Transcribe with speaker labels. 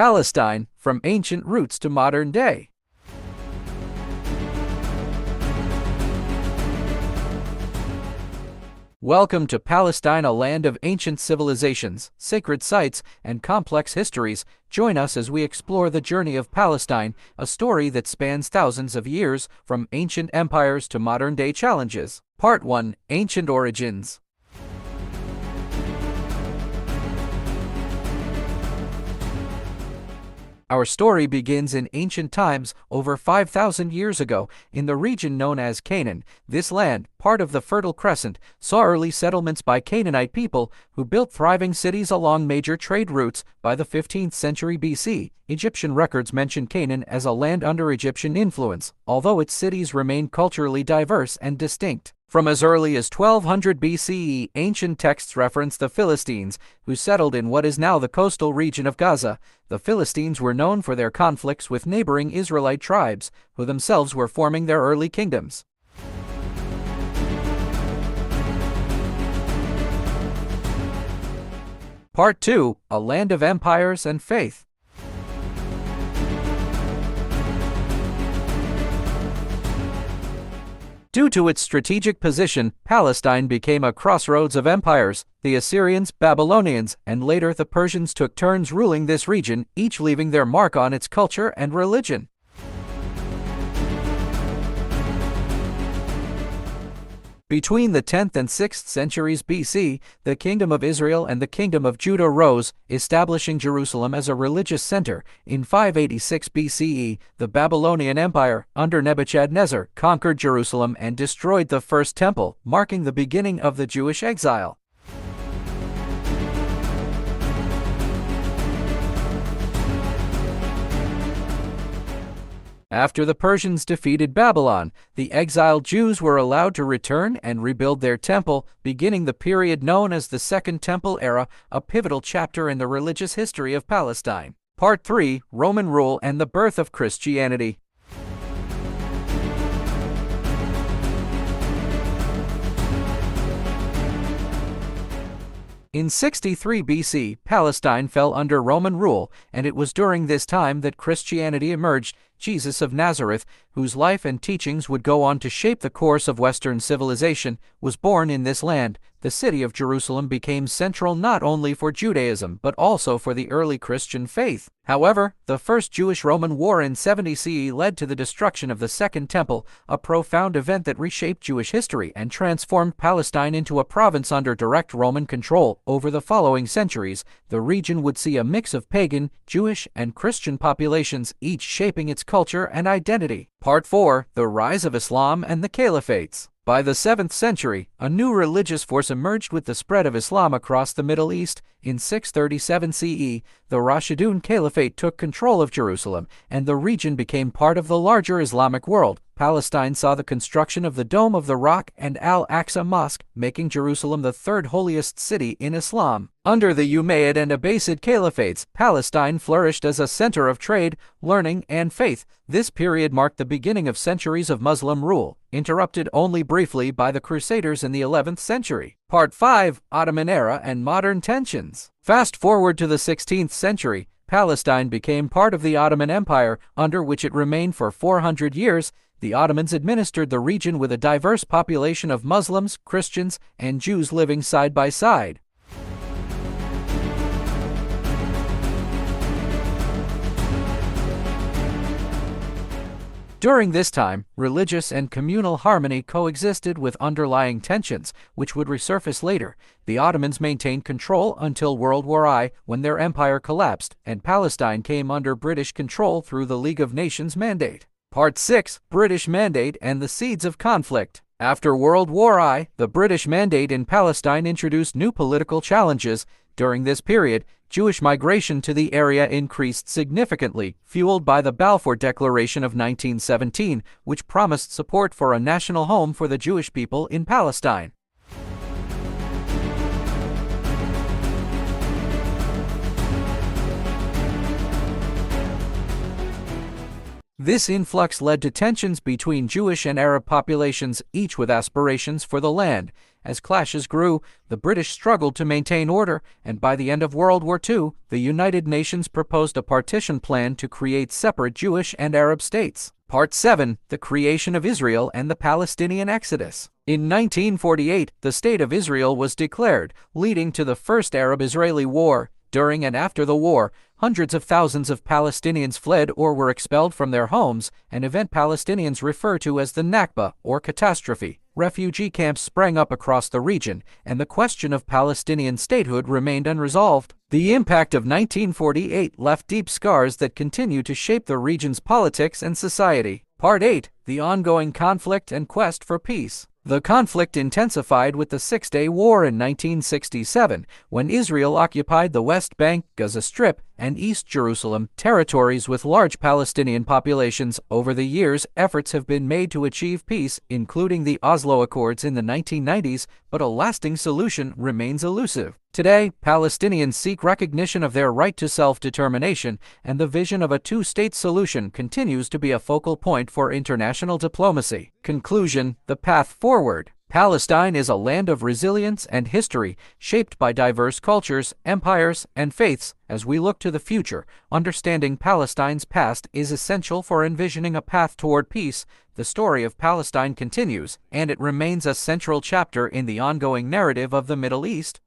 Speaker 1: Palestine, from ancient roots to modern day. Welcome to Palestine, a land of ancient civilizations, sacred sites, and complex histories. Join us as we explore the journey of Palestine, a story that spans thousands of years, from ancient empires to modern-day challenges. Part 1: Ancient Origins. Our story begins in ancient times, over 5,000 years ago, in the region known as Canaan. This land, part of the Fertile Crescent, saw early settlements by Canaanite people who built thriving cities along major trade routes. By the 15th century BC, Egyptian records mention Canaan as a land under Egyptian influence, although its cities remained culturally diverse and distinct. From as early as 1200 BCE, ancient texts reference the Philistines, who settled in what is now the coastal region of Gaza. The Philistines were known for their conflicts with neighboring Israelite tribes, who themselves were forming their early kingdoms. Part 2: A Land of Empires and Faith. Due to its strategic position, Palestine became a crossroads of empires. The Assyrians, Babylonians, and later the Persians took turns ruling this region, each leaving their mark on its culture and religion. Between the 10th and 6th centuries BC, the Kingdom of Israel and the Kingdom of Judah rose, establishing Jerusalem as a religious center. In 586 BCE, the Babylonian Empire, under Nebuchadnezzar, conquered Jerusalem and destroyed the First Temple, marking the beginning of the Jewish exile. After the Persians defeated Babylon, the exiled Jews were allowed to return and rebuild their temple, beginning the period known as the Second Temple Era, a pivotal chapter in the religious history of Palestine. Part 3: Roman Rule and the Birth of Christianity. In 63 BC, Palestine fell under Roman rule, and it was during this time that Christianity emerged. Jesus of Nazareth, whose life and teachings would go on to shape the course of Western civilization, was born in this land. The city of Jerusalem became central not only for Judaism but also for the early Christian faith. However, the First Jewish-Roman War in 70 CE led to the destruction of the Second Temple, a profound event that reshaped Jewish history and transformed Palestine into a province under direct Roman control. Over the following centuries, the region would see a mix of pagan, Jewish, and Christian populations, each shaping its culture and identity. Part 4: The Rise of Islam and the Caliphates. By the 7th century, a new religious force emerged with the spread of Islam across the Middle East. In 637 CE, the Rashidun Caliphate took control of Jerusalem, and the region became part of the larger Islamic world. Palestine saw the construction of the Dome of the Rock and Al-Aqsa Mosque, making Jerusalem the third holiest city in Islam. Under the Umayyad and Abbasid Caliphates, Palestine flourished as a center of trade, learning, and faith. This period marked the beginning of centuries of Muslim rule, interrupted only briefly by the Crusaders in the 11th century. Part 5: Ottoman Era and Modern Tensions. Fast forward to the 16th century, Palestine became part of the Ottoman Empire, under which it remained for 400 years. The Ottomans administered the region with a diverse population of Muslims, Christians, and Jews living side by side. During this time, religious and communal harmony coexisted with underlying tensions, which would resurface later. The Ottomans maintained control until World War I, when their empire collapsed, and Palestine came under British control through the League of Nations Mandate. Part 6: British Mandate and the Seeds of Conflict. After World War I, the British Mandate in Palestine introduced new political challenges. During this period, Jewish migration to the area increased significantly, fueled by the Balfour Declaration of 1917, which promised support for a national home for the Jewish people in Palestine. This influx led to tensions between Jewish and Arab populations, each with aspirations for the land. As clashes grew, the British struggled to maintain order, and by the end of World War II, the United Nations proposed a partition plan to create separate Jewish and Arab states. Part 7. The Creation of Israel and the Palestinian Exodus. In 1948, the State of Israel was declared, leading to the First Arab-Israeli War. During and after the war, hundreds of thousands of Palestinians fled or were expelled from their homes, an event Palestinians refer to as the Nakba, or catastrophe. Refugee camps sprang up across the region, and the question of Palestinian statehood remained unresolved. The impact of 1948 left deep scars that continue to shape the region's politics and society. Part 8. The Ongoing Conflict and Quest for Peace. The conflict intensified with the Six-Day War in 1967, when Israel occupied the West Bank, Gaza Strip, and East Jerusalem, territories with large Palestinian populations. Over the years, efforts have been made to achieve peace, including the Oslo Accords in the 1990s, but a lasting solution remains elusive. Today, Palestinians seek recognition of their right to self-determination, and the vision of a two-state solution continues to be a focal point for international diplomacy. Conclusion: the path forward. Palestine is a land of resilience and history, shaped by diverse cultures, empires, and faiths. As we look to the future, understanding Palestine's past is essential for envisioning a path toward peace. The story of Palestine continues, and it remains a central chapter in the ongoing narrative of the Middle East.